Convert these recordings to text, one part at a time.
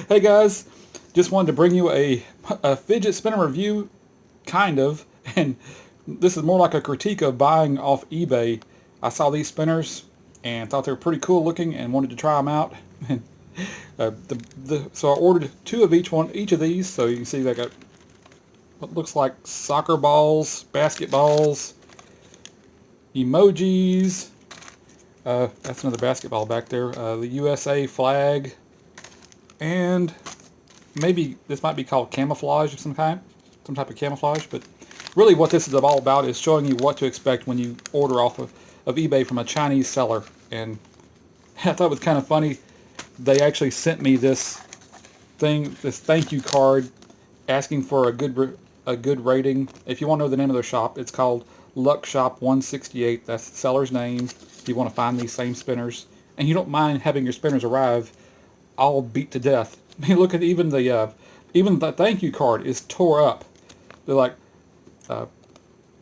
Hey guys, just wanted to bring you a fidget spinner review, kind of, and this is more like a critique of buying off eBay. I saw these spinners and thought they were pretty cool looking and wanted to try them out. And so I ordered two of each of these. So you can see they got what looks like soccer balls, basketballs, emojis. That's another basketball back there. The USA flag, and maybe this might be called camouflage of some kind, some type of camouflage. But really what this is all about is showing you what to expect when you order off of eBay from a Chinese seller. And I thought it was kind of funny. They actually sent me this thing, this thank you card, asking for a good rating. If you want to know the name of their shop, it's called Luck Shop 168. That's the seller's name. If you want to find these same spinners, and you don't mind having your spinners arrive all beat to death. I mean, look at even the thank you card is tore up. They're like, oh,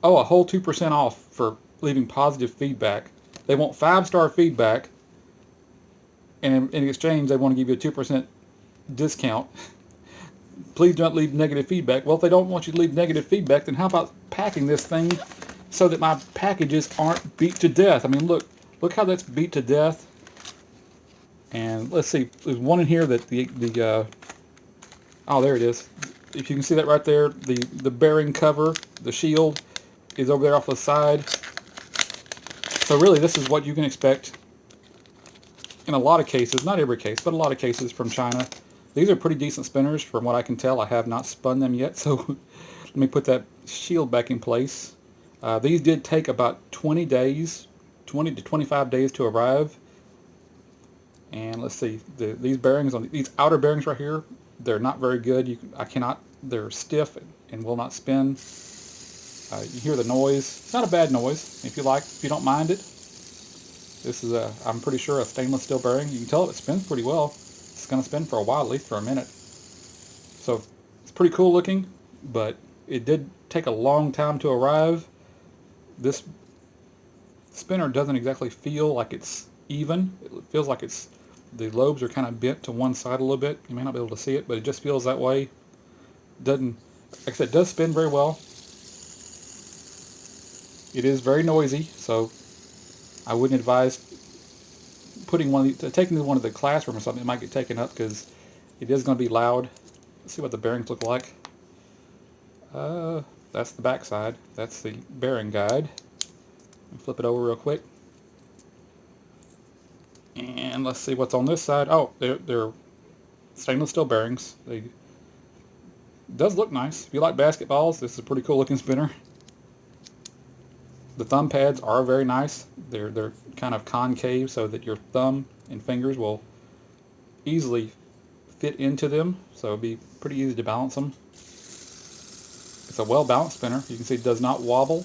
a whole 2% off for leaving positive feedback. They want 5-star feedback, and in exchange, they want to give you a 2% discount. Please don't leave negative feedback. Well, if they don't want you to leave negative feedback, then how about packing this thing so that my packages aren't beat to death? I mean, look how that's beat to death. And let's see, there's one in here that oh, there it is. If you can see that right there, the bearing cover, the shield, is over there off the side. So really, this is what you can expect in a lot of cases, not every case, but a lot of cases from China. These are pretty decent spinners from what I can tell. I have not spun them yet, so let me put that shield back in place. These did take about 20 days, 20 to 25 days to arrive. And let's see, these bearings on these outer bearings right here, they're not very good. They're stiff and will not spin. You hear the noise. It's not a bad noise if you don't mind it. This is I'm pretty sure a stainless steel bearing. You can tell it spins pretty well. It's going to spin for a while, at least for a minute. So it's pretty cool looking, but it did take a long time to arrive. This spinner doesn't exactly feel like it's even. It feels like the lobes are kind of bent to one side a little bit. You may not be able to see it, but it just feels that way. Like I said, it does spin very well. It is very noisy, so I wouldn't advise taking to one of the classroom or something. It might get taken up because it is going to be loud. Let's see what the bearings look like. That's the back side. That's the bearing guide. Flip it over real quick. And let's see what's on this side. Oh, they're stainless steel bearings. It does look nice. If you like basketballs, this is a pretty cool looking spinner. The thumb pads are very nice. They're kind of concave so that your thumb and fingers will easily fit into them. So it'll be pretty easy to balance them. It's a well balanced spinner. You can see it does not wobble.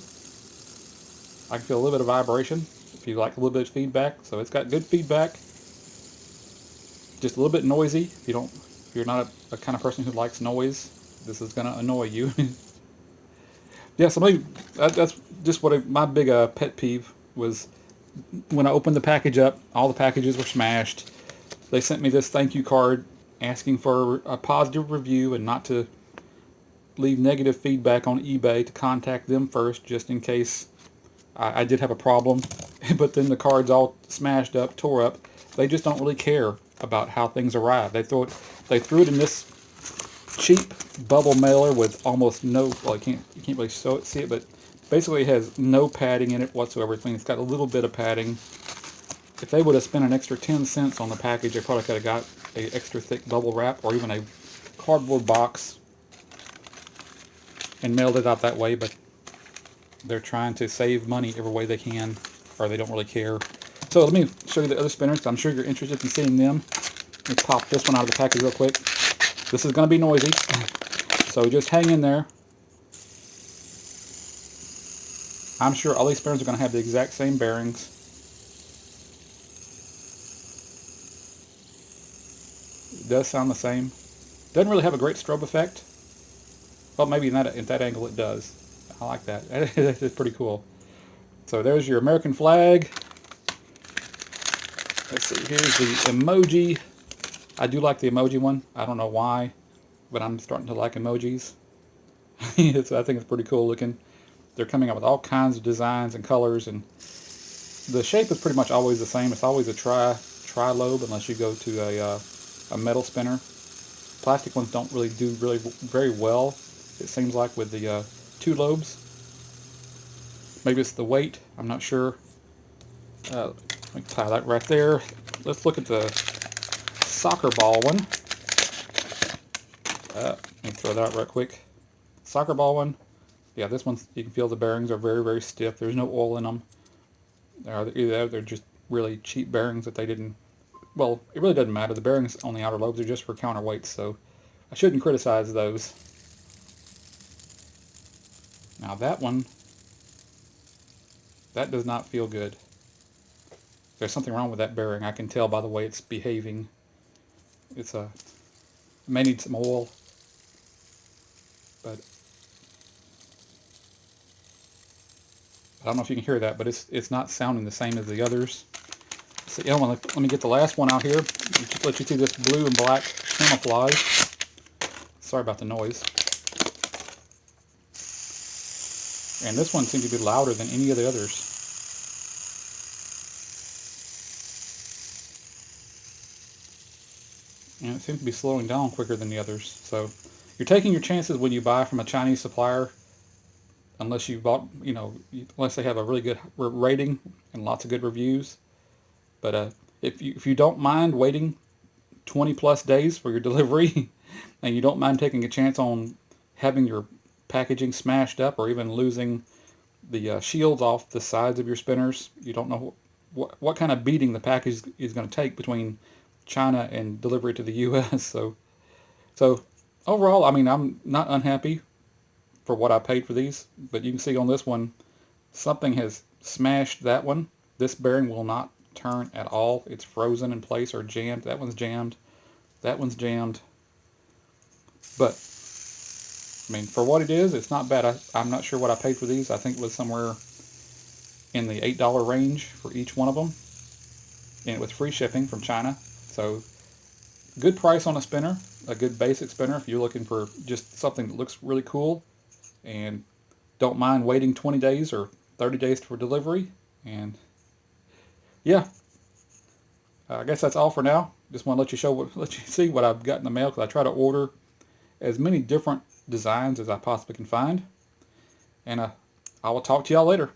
I can feel a little bit of vibration if you like a little bit of feedback. So it's got good feedback. Just a little bit noisy. If you're not a kind of person who likes noise, this is going to annoy you. Yeah, so that's just what my big pet peeve was. When I opened the package up, all the packages were smashed. They sent me this thank you card asking for a positive review and not to leave negative feedback on eBay, to contact them first just in case I did have a problem. But then the card's all smashed up, tore up. They just don't really care about how things arrive. They threw it in this cheap bubble mailer with almost no, well, you can't really see it, but basically it has no padding in it whatsoever. It's got a little bit of padding. If they would have spent an extra 10 cents on the package, they probably could have got an extra thick bubble wrap or even a cardboard box and mailed it out that way, but they're trying to save money every way they can, or they don't really care. So let me show you the other spinners. I'm sure you're interested in seeing them. Let me pop this one out of the package real quick. This is going to be noisy, so just hang in there. I'm sure all these spinners are going to have the exact same bearings. It does sound the same. Doesn't really have a great strobe effect. Well, maybe at that angle it does. I like that. It's pretty cool. So there's your American flag. Let's see, here's the emoji. I do like the emoji one. I don't know why, but I'm starting to like emojis. I think it's pretty cool looking. They're coming out with all kinds of designs and colors, and the shape is pretty much always the same. It's always a tri-lobe unless you go to a metal spinner. Plastic ones don't really do very well, it seems like, with the two lobes. Maybe it's the weight, I'm not sure. Let me tie that right there. Let's look at the soccer ball one. Let me throw that out right quick. Soccer ball one. Yeah, this one, you can feel the bearings are very, very stiff. There's no oil in them. Either they're just really cheap bearings that they didn't... Well, it really doesn't matter. The bearings on the outer lobes are just for counterweights, so I shouldn't criticize those. Now that one, that does not feel good. There's something wrong with that bearing. I can tell by the way it's behaving. It may need some oil, but I don't know if you can hear that, but it's not sounding the same as the others. So, yeah, let me get the last one out here. Let you see this blue and black camouflage. Sorry about the noise. And this one seems to be louder than any of the others. And it seems to be slowing down quicker than the others. So you're taking your chances when you buy from a Chinese supplier, unless you bought, unless they have a really good rating and lots of good reviews. But if you don't mind waiting 20 plus days for your delivery, and you don't mind taking a chance on having your packaging smashed up or even losing the shields off the sides of your spinners, you don't know what kind of beating the package is going to take between China and delivery to the U.S. So overall, I mean, I'm not unhappy for what I paid for these, but you can see on this one, something has smashed that one. This bearing will not turn at all. It's frozen in place or jammed. That one's jammed. That one's jammed. But I mean, for what it is, it's not bad. I'm not sure what I paid for these. I think it was somewhere in the $8 range for each one of them, and it was free shipping from China. So good price on a spinner, a good basic spinner if you're looking for just something that looks really cool and don't mind waiting 20 days or 30 days for delivery. And yeah, I guess that's all for now. Just want to let you see what I've got in the mail, because I try to order as many different designs as I possibly can find. And I will talk to y'all later.